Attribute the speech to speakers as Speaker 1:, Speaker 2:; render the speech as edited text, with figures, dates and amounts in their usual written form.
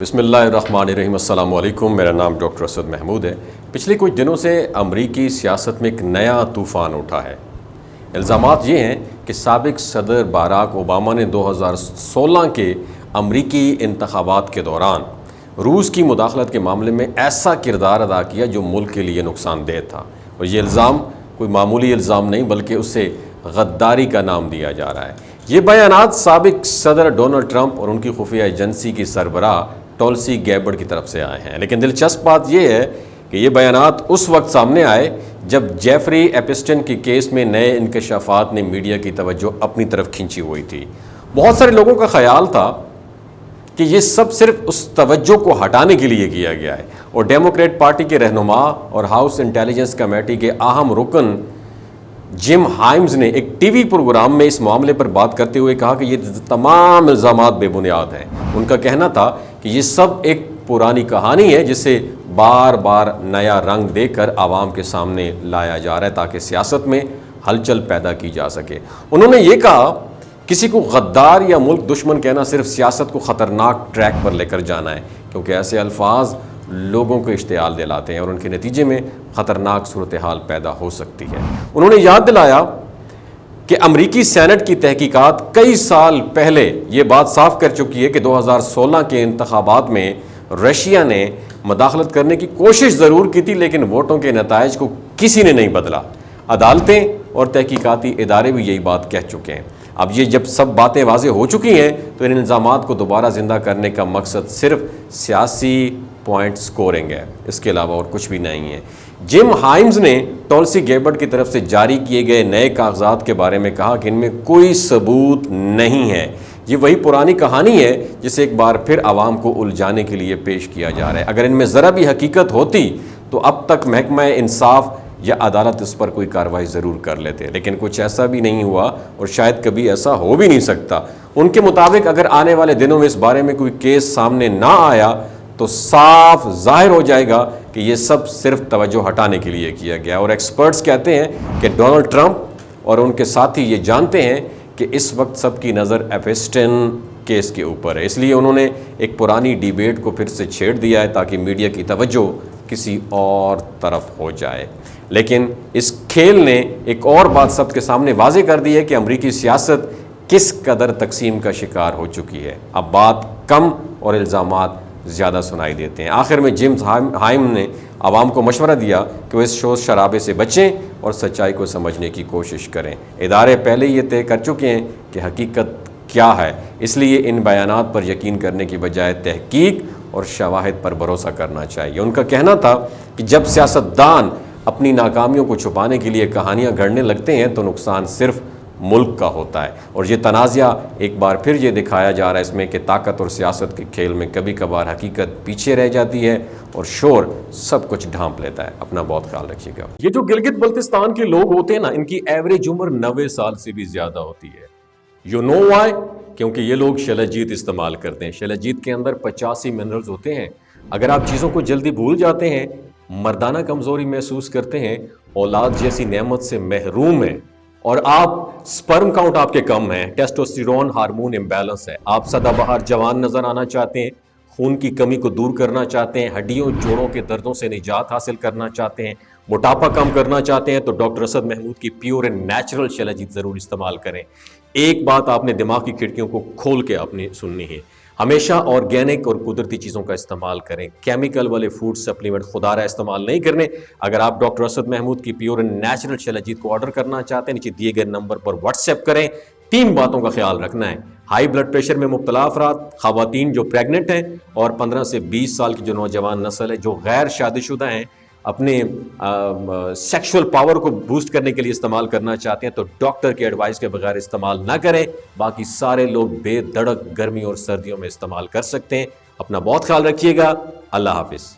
Speaker 1: بسم اللہ الرحمن الرحیم۔ السلام علیکم، میرا نام ڈاکٹر اسد محمود ہے۔ پچھلے کچھ دنوں سے امریکی سیاست میں ایک نیا طوفان اٹھا ہے۔ الزامات یہ ہیں کہ سابق صدر باراک اوباما نے 2016 کے امریکی انتخابات کے دوران روس کی مداخلت کے معاملے میں ایسا کردار ادا کیا جو ملک کے لیے نقصان دہ تھا، اور یہ الزام کوئی معمولی الزام نہیں بلکہ اسے غداری کا نام دیا جا رہا ہے۔ یہ بیانات سابق صدر ڈونلڈ ٹرمپ اور ان کی خفیہ ایجنسی کی سربراہ ٹولسی گیبرڈ کی طرف سے آئے ہیں، لیکن دلچسپ بات یہ ہے کہ یہ بیانات اس وقت سامنے آئے جب جیفری ایپسٹن کے کیس میں نئے انکشافات نے میڈیا کی توجہ اپنی طرف کھینچی ہوئی تھی۔ بہت سارے لوگوں کا خیال تھا کہ یہ سب صرف اس توجہ کو ہٹانے کے لیے کیا گیا ہے، اور ڈیموکریٹ پارٹی کے رہنما اور ہاؤس انٹیلیجنس کمیٹی کے اہم رکن جم ہائمز نے ایک ٹی وی پروگرام میں اس معاملے پر بات کرتے ہوئے کہا کہ یہ تمام الزامات بے بنیاد ہیں۔ ان کا کہنا تھا کہ یہ سب ایک پرانی کہانی ہے جسے بار بار نیا رنگ دے کر عوام کے سامنے لایا جا رہا ہے تاکہ سیاست میں ہلچل پیدا کی جا سکے۔ انہوں نے یہ کہا کسی کو غدار یا ملک دشمن کہنا صرف سیاست کو خطرناک ٹریک پر لے کر جانا ہے، کیونکہ ایسے الفاظ لوگوں کو اشتعال دلاتے ہیں اور ان کے نتیجے میں خطرناک صورتحال پیدا ہو سکتی ہے۔ انہوں نے یاد دلایا کہ امریکی سینٹ کی تحقیقات کئی سال پہلے یہ بات صاف کر چکی ہے کہ 2016 کے انتخابات میں رشیا نے مداخلت کرنے کی کوشش ضرور کی تھی، لیکن ووٹوں کے نتائج کو کسی نے نہیں بدلا۔ عدالتیں اور تحقیقاتی ادارے بھی یہی بات کہہ چکے ہیں۔ اب یہ جب سب باتیں واضح ہو چکی ہیں تو ان الزامات کو دوبارہ زندہ کرنے کا مقصد صرف سیاسی پوائنٹ سکورنگ ہے، اس کے علاوہ اور کچھ بھی نہیں ہے۔ جم ہائمز نے ٹولسی گیبرڈ کی طرف سے جاری کیے گئے نئے کاغذات کے بارے میں کہا کہ ان میں کوئی ثبوت نہیں ہے، یہ وہی پرانی کہانی ہے جسے ایک بار پھر عوام کو الجھانے کے لیے پیش کیا جا رہا ہے۔ اگر ان میں ذرا بھی حقیقت ہوتی تو اب تک محکمہ انصاف یا عدالت اس پر کوئی کارروائی ضرور کر لیتے، لیکن کچھ ایسا بھی نہیں ہوا اور شاید کبھی ایسا ہو بھی نہیں سکتا۔ ان کے مطابق اگر آنے والے دنوں میں اس بارے میں کوئی کیس سامنے نہ آیا تو صاف ظاہر ہو جائے گا کہ یہ سب صرف توجہ ہٹانے کے لیے کیا گیا، اور ایکسپرٹس کہتے ہیں کہ ڈونلڈ ٹرمپ اور ان کے ساتھی یہ جانتے ہیں کہ اس وقت سب کی نظر ایپسٹن کیس کے اوپر ہے، اس لیے انہوں نے ایک پرانی ڈیبیٹ کو پھر سے چھیڑ دیا ہے تاکہ میڈیا کی توجہ کسی اور طرف ہو جائے۔ لیکن اس کھیل نے ایک اور بات سب کے سامنے واضح کر دی ہے کہ امریکی سیاست کس قدر تقسیم کا شکار ہو چکی ہے۔ اب بات کم اور الزامات زیادہ سنائی دیتے ہیں۔ آخر میں جم ہائم نے عوام کو مشورہ دیا کہ وہ اس شور شرابے سے بچیں اور سچائی کو سمجھنے کی کوشش کریں۔ ادارے پہلے یہ طے کر چکے ہیں کہ حقیقت کیا ہے، اس لیے ان بیانات پر یقین کرنے کی بجائے تحقیق اور شواہد پر بھروسہ کرنا چاہیے۔ ان کا کہنا تھا کہ جب سیاستدان اپنی ناکامیوں کو چھپانے کے لیے کہانیاں گھڑنے لگتے ہیں تو نقصان صرف ملک کا ہوتا ہے، اور یہ تنازعہ ایک بار پھر یہ دکھایا جا رہا ہے اس میں کہ طاقت اور سیاست کے کھیل میں کبھی کبھار حقیقت پیچھے رہ جاتی ہے اور شور سب کچھ ڈھانپ لیتا ہے۔ اپنا بہت خیال رکھیے گا۔ یہ جو گلگت بلتستان کے لوگ ہوتے ہیں نا، ان کی ایوریج عمر 90 سال سے بھی زیادہ ہوتی ہے۔ You know why? کیونکہ یہ لوگ شلجیت استعمال کرتے ہیں۔ شلجیت کے اندر 85 منرلز ہوتے ہیں۔ اگر آپ چیزوں کو جلدی بھول جاتے ہیں، مردانہ کمزوری محسوس کرتے ہیں، اولاد جیسی نعمت سے محروم ہیں، اور آپ سپرم کاؤنٹ آپ کے کم ہیں، ٹیسٹوسٹیرون ہارمون امبیلنس ہے، آپ سدا بہار جوان نظر آنا چاہتے ہیں، خون کی کمی کو دور کرنا چاہتے ہیں، ہڈیوں جوڑوں کے دردوں سے نجات حاصل کرنا چاہتے ہیں، موٹاپا کم کرنا چاہتے ہیں، تو ڈاکٹر اسد محمود کی پیور اینڈ نیچرل شلجیت ضرور استعمال کریں۔ ایک بات آپ نے دماغ کی کھڑکیوں کو کھول کے آپ نے سننی ہے، ہمیشہ آرگینک اور قدرتی چیزوں کا استعمال کریں، کیمیکل والے فوڈ سپلیمنٹ خدارہ استعمال نہیں کرنے۔ اگر آپ ڈاکٹر اسد محمود کی پیور اینڈ نیچرل شلجیت کو آرڈر کرنا چاہتے ہیں، نیچے دیے گئے نمبر پر واٹس ایپ کریں۔ 3 باتوں کا خیال رکھنا ہے: ہائی بلڈ پریشر میں مبتلا افراد، خواتین جو پریگننٹ ہیں، اور 15 سے 20 سال کی جو نوجوان نسل ہے جو غیر شادی شدہ ہیں، اپنے سیکشول پاور کو بوسٹ کرنے کے لیے استعمال کرنا چاہتے ہیں تو ڈاکٹر کے ایڈوائس کے بغیر استعمال نہ کریں۔ باقی سارے لوگ بے دھڑک گرمی اور سردیوں میں استعمال کر سکتے ہیں۔ اپنا بہت خیال رکھیے گا۔ اللہ حافظ۔